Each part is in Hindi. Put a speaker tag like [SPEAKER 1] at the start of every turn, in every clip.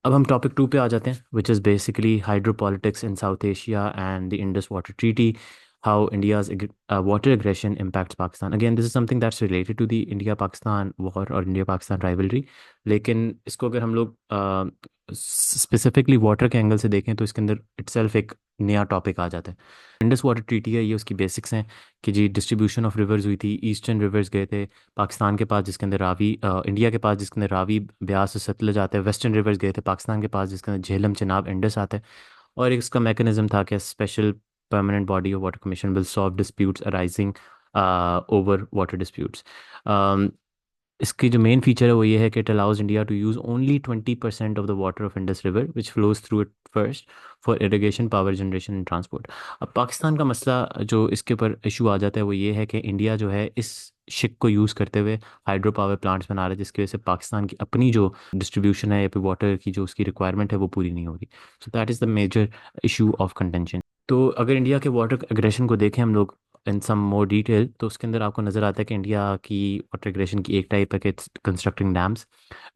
[SPEAKER 1] अब हम टॉपिक 2 पे आ जाते हैं, which is basically hydropolitics in south Asia and the Indus water treaty, how India's water aggression impacts Pakistan. Again this is something that's related to the India Pakistan war और इंडिया पाकिस्तान राइवलरी. लेकिन इसको अगर हम लोग स्पेसिफिकली वाटर के एंगल से देखें तो इसके अंदर इटसेल्फ एक नया टॉपिक आ जाता है. इंडस वाटर ट्रीटी है, ये उसकी बेसिक्स हैं कि जी डिस्ट्रीब्यूशन ऑफ रिवर्स हुई थी. ईस्टर्न रिवर्स गए थे पाकिस्तान के पास जिसके अंदर रावी, इंडिया के पास जिसके अंदर रावी, ब्यास और सतलज आते हैं. वेस्टर्न रिवर्स गए थे पाकिस्तान के पास जिसके अंदर झेलम, चिनाब, इंडस आता है. और एक इसका मैकेनिज्म था कि special permanent body of water commission will solve disputes arising over water disputes. इसकी जो मेन फीचर है वो ये है कि it allows India to use only 20% of the water of Indus river which flows through it first for irrigation, power generation and transport. अब पाकिस्तान का मसला जो इसके ऊपर इशू आ जाता है वो ये है कि इंडिया जो है इस शिक को यूज़ करते हुए हाइड्रो पावर प्लांट्स बना रहा है, जिसकी वजह से पाकिस्तान की अपनी जो डिस्ट्रीब्यूशन है या फिर वाटर की जो उसकी रिक्वायरमेंट है वो पूरी नहीं हो रही. So that is the major issue of contention. तो अगर इंडिया के वाटर एग्रेशन को देखें हम लोग इन सम मोर डिटेल, तो उसके अंदर आपको नज़र आता है कि इंडिया की वाटर एग्रेशन की एक टाइप है कि it's constructing dams.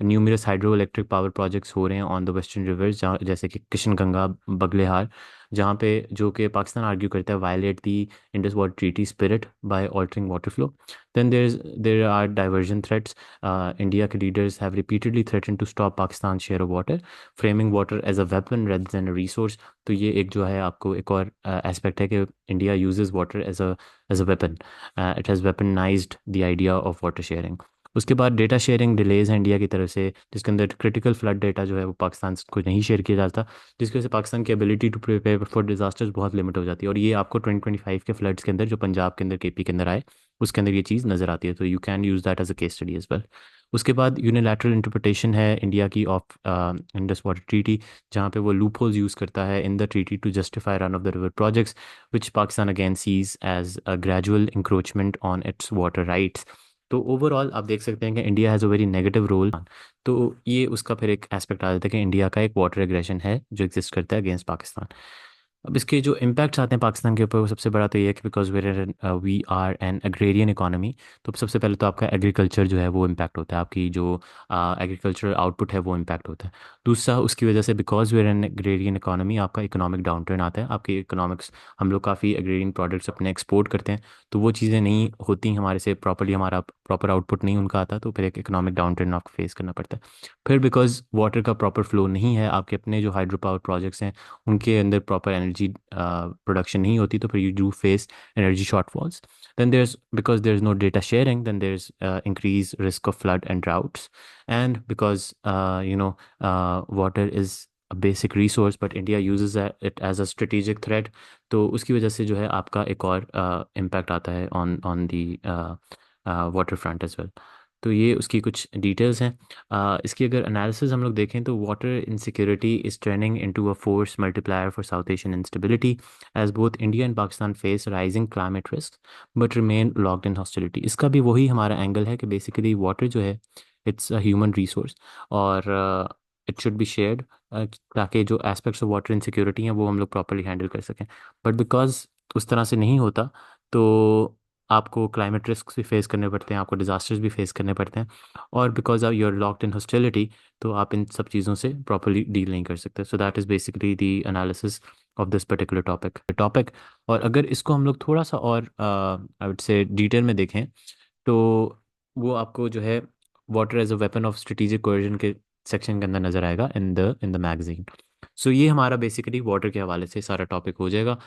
[SPEAKER 1] Numerous hydro electric power projects हो रहे हैं ऑन द वेस्टर्न रिवर्स, जहाँ जैसे कि किशन गंगा, बगलेहार, जहाँ पे जो कि पाकिस्तान आर्ग्यू करता है violate the Indus water treaty spirit by altering water flow. Then there are diversion threats. India के leaders have repeatedly threaten to stop Pakistan share of water, framing water as a weapon rather than a resource. तो ये एक जो है आपको एक और एस्पेक्ट है कि India uses water as a weapon. It has weaponised the idea of water sharing. उसके बाद डेटा शेयरिंग डिलेज है इंडिया की तरफ से, जिसके अंदर क्रिटिकल फ्लड डेटा जो है वो पाकिस्तान को नहीं शेयर किया जाता, जिसकी वजह से पाकिस्तान की ability to prepare for disasters बहुत लिमिट हो जाती है. और ये आपको 2025 के फ्लड्स के अंदर जो पंजाब के अंदर, केपी के अंदर आए, उसके अंदर ये चीज़ नज़र आती है. तो you can use that as a case study as well. उसके बाद यूनिलैटरल इंटरप्रिटेशन है इंडिया की ऑफ इंडस वाटर ट्रीटी, जहाँ पे वो लूप होल्स यूज़ करता है in the treaty to justify run of the river projects, which Pakistan again sees as a gradual encroachment on its water rights. तो ओवरऑल आप देख सकते हैं कि India has a very negative role. तो ये उसका फिर एक एस्पेक्ट आ जाता है कि इंडिया का एक वाटर एग्रेशन है जो एग्जिस्ट करता है अगेंस्ट पाकिस्तान. अब इसके जो इम्पैक्ट्स आते हैं पाकिस्तान के ऊपर, वो सबसे बड़ा तो ये है कि because we are an agrarian economy. तो सबसे पहले तो आपका एग्रीकल्चर जो है वो इम्पैक्ट होता है, आपकी जो एग्रीकल्चरल आउटपुट है वो इम्पैक्ट होता है. दूसरा उसकी वजह से because we are an agrarian economy आपका इकोनॉमिक डाउनटर्न आता है. आपकी इकोनॉमिक्स, हम लोग काफ़ी एग्रेरियन प्रोडक्ट्स अपने एक्सपोर्ट करते हैं, तो वो चीज़ें नहीं होती हमारे से प्रॉपरली, हमारा प्रॉपर आउटपुट नहीं उनका आता, तो फिर एक इकोनॉमिक डाउनटर्न आपको फेस करना पड़ता है. फिर बिकॉज वाटर का प्रॉपर फ्लो नहीं है, आपके अपने जो हाइड्रो पावर प्रोजेक्ट्स हैं उनके अंदर प्रॉपर एनर्जी प्रोडक्शन नहीं होती, तो फिर you do face energy shortfalls. then there's because there's no data sharing, then there's increased risk of flood and droughts. And because water is a basic resource but India uses it as a strategic threat, तो उसकी वजह से जो है आपका एक और इम्पैक्ट आता है on the water front as well. तो ये उसकी कुछ डिटेल्स हैं. इसकी अगर एनालिसिस हम लोग देखें तो water insecurity is turning into a force multiplier for South Asian instability, as both India and Pakistan face rising climate risk but remain locked in hostility. इसका भी वही हमारा एंगल है कि बेसिकली वाटर जो है इट्स अ ह्यूमन रिसोर्स, और इट शुड बी शेयर्ड, ताकि जो एस्पेक्ट्स ऑफ वाटर इनसिक्योरिटी हैं वो हम लोग प्रॉपरली हैंडल कर सकें. बट बिकॉज उस तरह से नहीं होता, तो आपको क्लाइमेट रिस्क भी फेस करने पड़ते हैं, आपको डिजास्टर्स भी फेस करने पड़ते हैं. और because of your locked in hostility, तो आप इन सब चीज़ों से प्रॉपरली डील नहीं कर सकते. सो that is basically the analysis of this particular topic. और अगर इसको हम लोग थोड़ा सा और आई वुड से डिटेल में देखें, तो वो आपको जो है water as a weapon of strategic cohesion के सेक्शन के अंदर नजर आएगा इन द मैगजीन. सो ये हमारा बेसिकली वाटर के हवाले से सारा टॉपिक हो जाएगा.